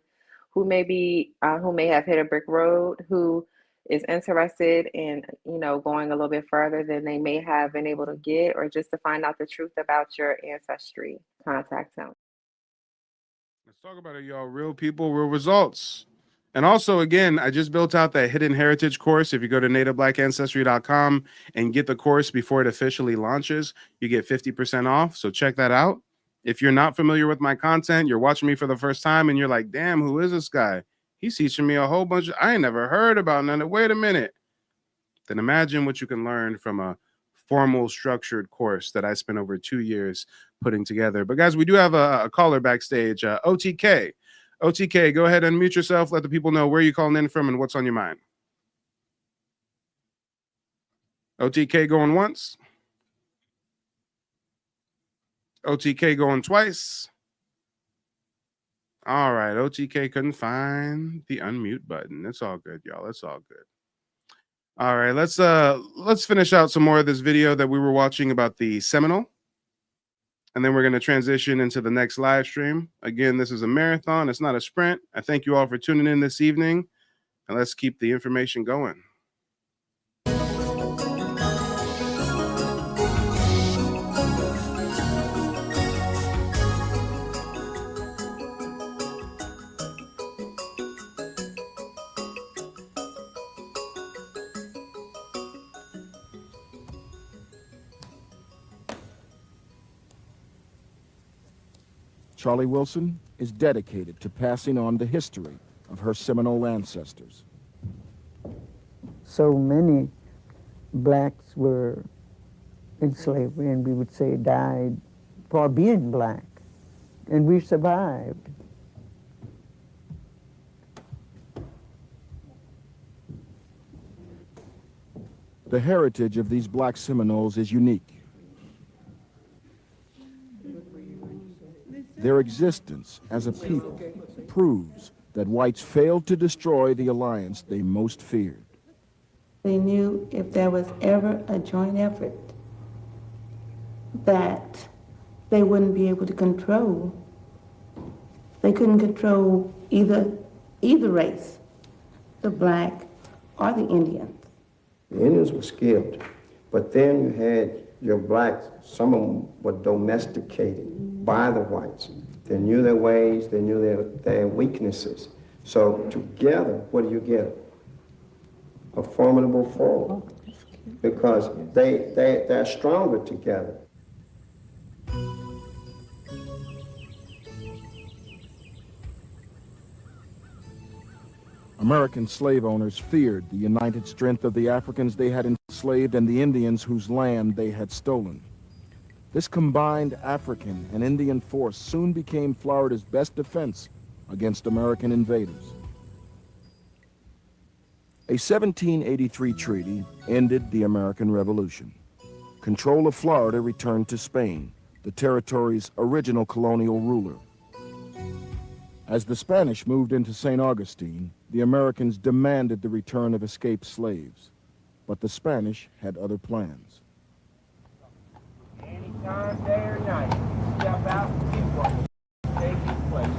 who may have hit a brick road, who is interested in, going a little bit further than they may have been able to get, or just to find out the truth about your ancestry. Contact him. Let's talk about it, y'all. Real people, real results. And also, again, I just built out that hidden heritage course. If you go to nativeblackancestry.com and get the course before it officially launches, you get 50% off. So check that out. If you're not familiar with my content, you're watching me for the first time and you're like, damn, who is this guy? He's teaching me a whole bunch I ain't never heard about none of. Wait a minute. Then imagine what you can learn from a formal, structured course that I spent over 2 years putting together. But guys, we do have a caller backstage, OTK. OTK, go ahead and unmute yourself. Let the people know where you're calling in from and what's on your mind. OTK going once. OTK going twice. All right, OTK couldn't find the unmute button. It's all good, y'all. It's all good. All right, let's finish out some more of this video that we were watching about the Seminole. And then we're going to transition into the next live stream. Again, this is a marathon. It's not a sprint. I thank you all for tuning in this evening. And let's keep the information going. Charlie Wilson is dedicated to passing on the history of her Seminole ancestors. So many blacks were in slavery, and we would say died for being black, and we survived. The heritage of these black Seminoles is unique. Their existence as a people proves that whites failed to destroy the alliance they most feared. They knew if there was ever a joint effort that they wouldn't be able to control. They couldn't control either race, the black or the Indians. The Indians were skilled, but then you had your blacks, some of them were domesticated by the whites. They knew their ways, they knew their weaknesses. So together, what do you get? A formidable foe, because they're stronger together. American slave owners feared the united strength of the Africans they had enslaved and the Indians whose land they had stolen. This combined African and Indian force soon became Florida's best defense against American invaders. A 1783 treaty ended the American Revolution. Control of Florida returned to Spain, the territory's original colonial ruler. As the Spanish moved into St. Augustine, the Americans demanded the return of escaped slaves. But the Spanish had other plans. Anytime, day or night, step out and see what will take place.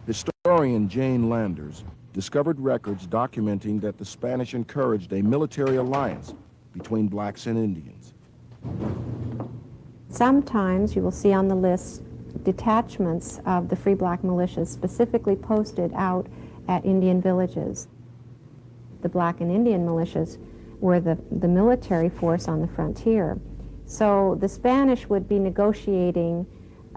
Historian Jane Landers discovered records documenting that the Spanish encouraged a military alliance between blacks and Indians. Sometimes you will see on the list detachments of the Free Black Militias specifically posted out at Indian villages. the Black and Indian militias were the military force on the frontier. So the Spanish would be negotiating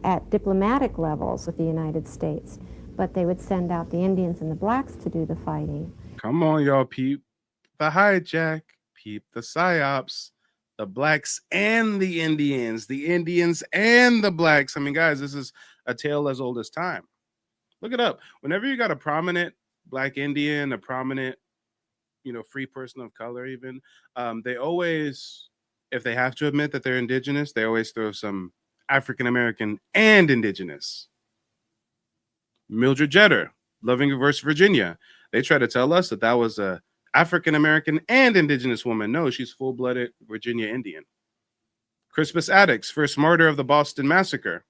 at diplomatic levels with the United States, but they would send out the Indians and the blacks to do the fighting. Come on, y'all, peep the hijack, peep the psyops, the blacks and the Indians and the blacks. I mean, guys, this is a tale as old as time. Look it up. Whenever you got a prominent Black Indian, a prominent, free person of color even, they always, if they have to admit that they're indigenous, they always throw some African American and indigenous. Mildred Jeter, Loving versus Virginia. They try to tell us that was a African American and indigenous woman. No, she's full-blooded Virginia Indian. Crispus Attucks, first martyr of the Boston Massacre.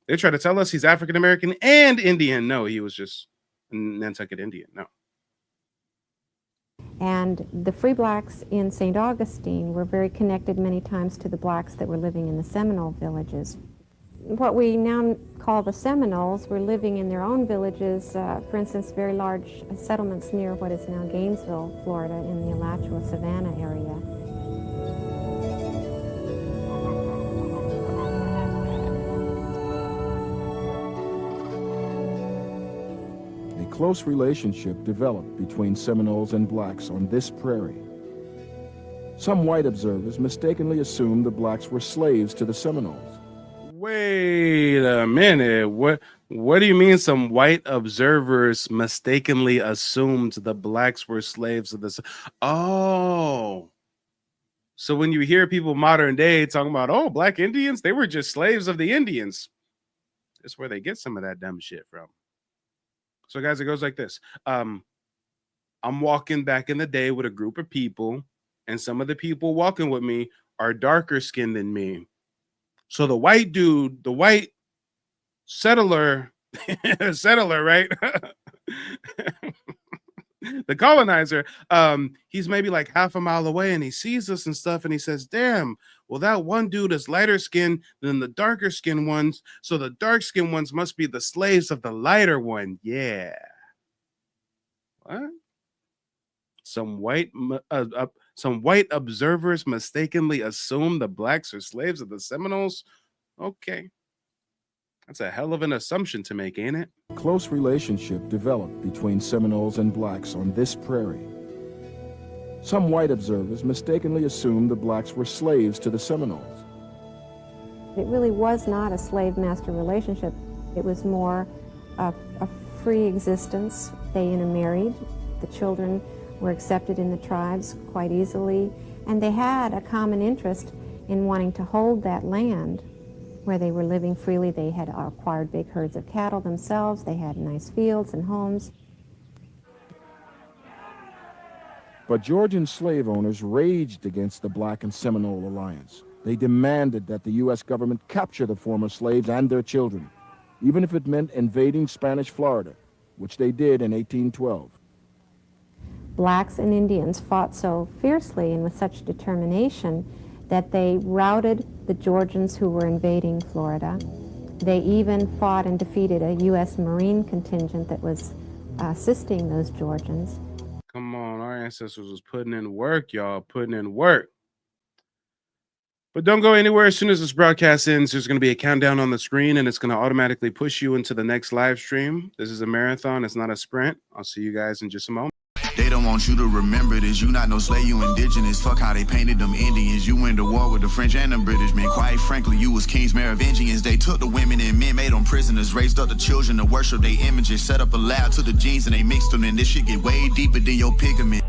They try to tell us he's African American and Indian. No, he was just a Nantucket Indian. No. And the free blacks in St. Augustine were very connected many times to the blacks that were living in the Seminole villages. What we now call the Seminoles were living in their own villages, for instance, very large settlements near what is now Gainesville, Florida, in the Alachua Savannah area. A close relationship developed between Seminoles and blacks on this prairie. Some white observers mistakenly assumed the blacks were slaves to the Seminoles. Wait a minute. What do you mean some white observers mistakenly assumed the blacks were slaves of the... Oh. So when you hear people modern day talking about, oh, Black Indians, they were just slaves of the Indians. That's where they get some of that dumb shit from. So guys, it goes like this. I'm walking back in the day with a group of people, and some of the people walking with me are darker skinned than me. So the white dude, the white settler, right? The colonizer, he's maybe like half a mile away and he sees us and stuff and he says, damn, well, that one dude is lighter skinned than the darker skinned ones. So the dark skinned ones must be the slaves of the lighter one. Yeah. What? Some white observers mistakenly assume the blacks are slaves of the Seminoles. Okay. That's a hell of an assumption to make, ain't it? A close relationship developed between Seminoles and blacks on this prairie. Some white observers mistakenly assumed the blacks were slaves to the Seminoles. It really was not a slave-master relationship. It was more a free existence. They intermarried. The children were accepted in the tribes quite easily, and they had a common interest in wanting to hold that land where they were living freely. They had acquired big herds of cattle themselves. They had nice fields and homes. But Georgian slave owners raged against the Black and Seminole alliance. They demanded that the U.S. government capture the former slaves and their children, even if it meant invading Spanish Florida, which they did in 1812. Blacks and Indians fought so fiercely and with such determination that they routed the Georgians who were invading Florida. They even fought and defeated a U.S. Marine contingent that was assisting those Georgians. Come on, our ancestors was putting in work, y'all, putting in work. But don't go anywhere. As soon as this broadcast ends, there's going to be a countdown on the screen, and it's going to automatically push you into the next live stream. This is a marathon. It's not a sprint. I'll see you guys in just a moment. They don't want you to remember this. You not no slave, you indigenous. Fuck how they painted them Indians. You went to war with the French and the British, man. Quite frankly, you was kings, Merovingians. They took the women and men, made them prisoners, raised up the children to worship their images, set up a lab to the genes and they mixed them. And this shit get way deeper than your pigment.